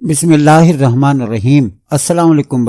बिस्मिल्लाहिर्रहमानिर्रहीम। अस्सलाम वालेकुम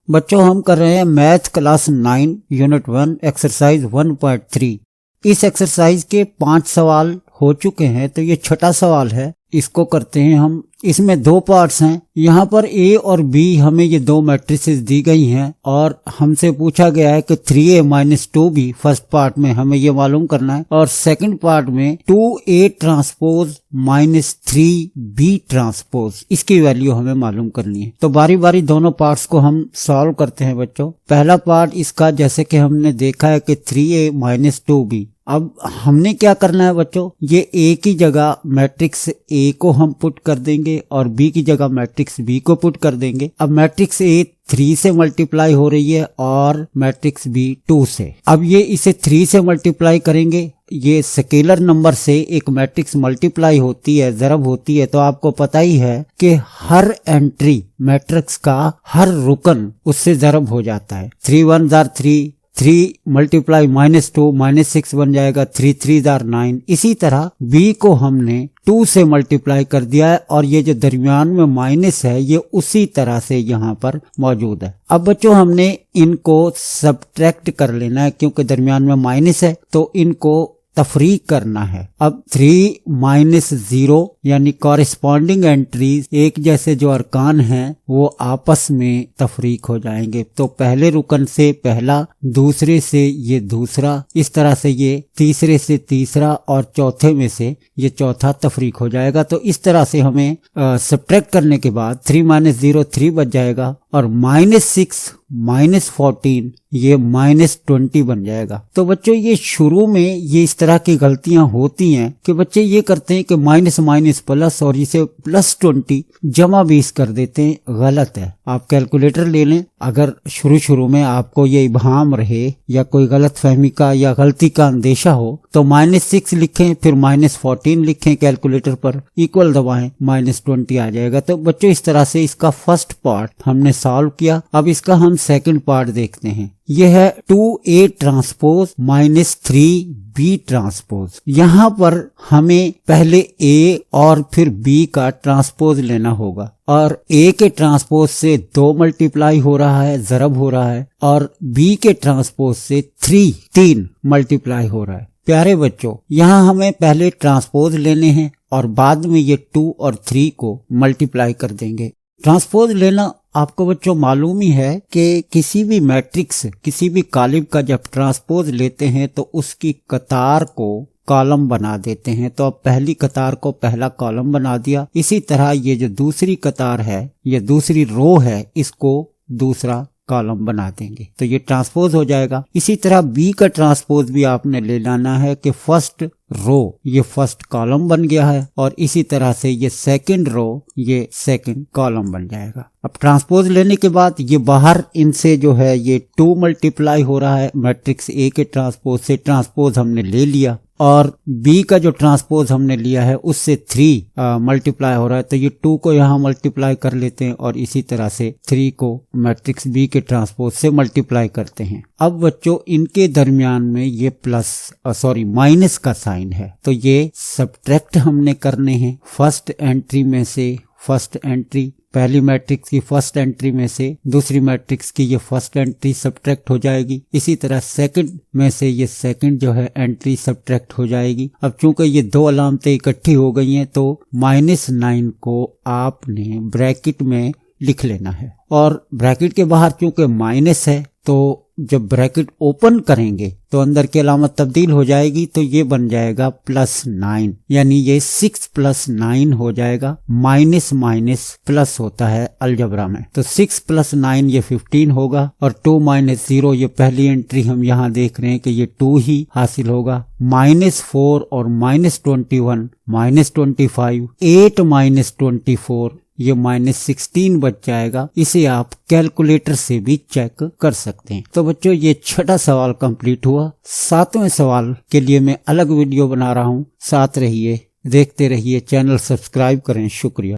बच्चों हम कर रहे हैं मैथ क्लास 9 यूनिट 1 एक्सरसाइज 1.3। इस एक्सरसाइज के 5 सवाल हो चुके हैं, तो ये छठा सवाल है। इसको करते हैं हम। इसमें 2 पार्ट्स हैं। यहाँ पर ए और बी हमें ये 2 मैट्रिसेस दी गई हैं और हमसे पूछा गया है कि 3a - 2b फर्स्ट पार्ट में हमें ये मालूम करना है, और सेकंड पार्ट में 2a ट्रांसपोज - 3b ट्रांसपोज, इसकी वैल्यू हमें मालूम करनी है। तो बारी बारी दोनों पार्ट्स को हम सॉल्व करते हैं बच्चों। पहला पार्ट इसका, जैसे कि हमने देखा है कि 3a - 2b। अब हमने क्या करना है बच्चों, ये ए की जगह मैट्रिक्स ए को हम पुट कर देंगे और बी की जगह मैट्रिक्स बी को पुट कर देंगे। अब मैट्रिक्स ए 3 से मल्टीप्लाई हो रही है और मैट्रिक्स बी 2 से। अब ये इसे 3 से मल्टीप्लाई करेंगे। ये स्केलर नंबर से एक मैट्रिक्स मल्टीप्लाई होती है, ज़रब होती है, तो आपको पता ही है कि हर एंट्री मैट्रिक्स का हर रुकन उससे ज़रब हो जाता है। 3 1 are 3, 3 मल्टीप्लाई -2 -6 बन जाएगा, 3 3 are 9। इसी तरह b को हमने 2 से मल्टीप्लाई कर दिया है और ये जो दरमियान में माइनस है ये उसी तरह से यहाँ पर मौजूद है। अब बच्चों हमने इनको सब्ट्रैक्ट कर लेना है, क्योंकि दरमियान में माइनस है तो इनको तफरीक करना है। अब 3 - 0 यानी कॉरेस्पॉन्डिंग एंट्रीज, एक जैसे जो अरकान हैं वो आपस में तफरीक हो जाएंगे। तो पहले रुकन से पहला, दूसरे से ये दूसरा, इस तरह से ये तीसरे से तीसरा और चौथे में से ये चौथा तफरीक हो जाएगा। तो इस तरह से हमें सब्ट्रैक्ट करने के बाद 3 - 0 3 बच जाएगा और -6 - 14 ये -20 बन जाएगा। तो बच्चों ये शुरू में ये इस तरह की गलतियां होती हैं कि बच्चे ये करते हैं कि माइनस माइनस प्लस और इसे +20 जमा 20 कर देते हैं। गलत है। आप कैलकुलेटर ले लें। अगर शुरू में आपको ये इबहाम रहे या कोई गलत फहमी का या गलती का अंदेशा हो तो -6 लिखें, फिर -14 लिखें कैलकुलेटर पर, इक्वल दबाएं, -20 आ जाएगा। तो बच्चों इस तरह से इसका फर्स्ट पार्ट हमने सॉल्व किया। अब इसका हम सेकंड पार्ट देखते हैं। यह है 2a ट्रांसपोज - 3b ट्रांसपोज। यहाँ पर हमें पहले a और फिर b का ट्रांसपोज लेना होगा, और a के ट्रांसपोज से 2 मल्टीप्लाई हो रहा है, ज़रब हो रहा है, और b के ट्रांसपोज से 3 मल्टीप्लाई हो रहा है। प्यारे बच्चों, यहाँ हमें पहले ट्रांसपोज लेने हैं और बाद में ये 2 और 3 को मल्टीप्लाई कर देंगे। ट्रांसपोज लेना आपको बच्चों मालूम ही है कि किसी भी मैट्रिक्स, किसी भी कॉलम का जब ट्रांसपोज लेते हैं तो उसकी कतार को कॉलम बना देते हैं। तो अब पहली कतार को पहला कॉलम बना दिया। इसी तरह ये जो दूसरी कतार है, ये दूसरी रो है, इसको दूसरा कॉलम बना देंगे, तो ये ट्रांसपोज हो जाएगा। इसी तरह बी का ट्रांसपोज भी आपने ले लाना है कि फर्स्ट रो ये फर्स्ट कॉलम बन गया है, और इसी तरह से ये सेकंड रो ये सेकंड कॉलम बन जाएगा। अब ट्रांसपोज लेने के बाद ये बाहर इनसे जो है ये 2 मल्टीप्लाई हो रहा है मैट्रिक्स ए के ट्रांसपोज से। ट्रांसपोज हमने ले लिया, और बी का जो ट्रांसपोज हमने लिया है उससे 3 मल्टीप्लाई हो रहा है, तो ये 2 को यहाँ मल्टीप्लाई कर लेते हैं और इसी तरह से 3 को मैट्रिक्स बी के ट्रांसपोज से मल्टीप्लाई करते हैं। अब बच्चों इनके दरमियान में ये माइनस का साइन है, तो ये सब्ट्रैक्ट हमने करने हैं। फर्स्ट एंट्री में से फर्स्ट एंट्री, पहली मैट्रिक्स की फर्स्ट एंट्री में से दूसरी मैट्रिक्स की ये फर्स्ट एंट्री सब्ट्रैक्ट हो जाएगी। इसी तरह सेकंड में से ये सेकंड जो है एंट्री सब्ट्रैक्ट हो जाएगी। अब चूंकि ये 2 अलामतें इकट्ठी हो गई हैं तो -9 को आपने ब्रैकेट में लिख लेना है, और ब्रैकेट के बाहर चूंकि माइनस है तो जब ब्रैकेट ओपन करेंगे तो अंदर की अलामत तब्दील हो जाएगी, तो ये बन जाएगा +9, यानी ये 6 + 9 हो जाएगा। माइनस माइनस प्लस होता है अलजबरा में, तो 6 + 9 ये 15 होगा, और 2 - 0 ये पहली एंट्री हम यहाँ देख रहे हैं कि ये 2 ही हासिल होगा। -4 और -21 -25, 8 - 24 ये -16 बच जाएगा। इसे आप कैलकुलेटर से भी चेक कर सकते हैं। तो बच्चों ये छठा सवाल कंप्लीट हुआ। 7वें सवाल के लिए मैं अलग वीडियो बना रहा हूँ, साथ रहिए, देखते रहिए, चैनल सब्सक्राइब करें। शुक्रिया।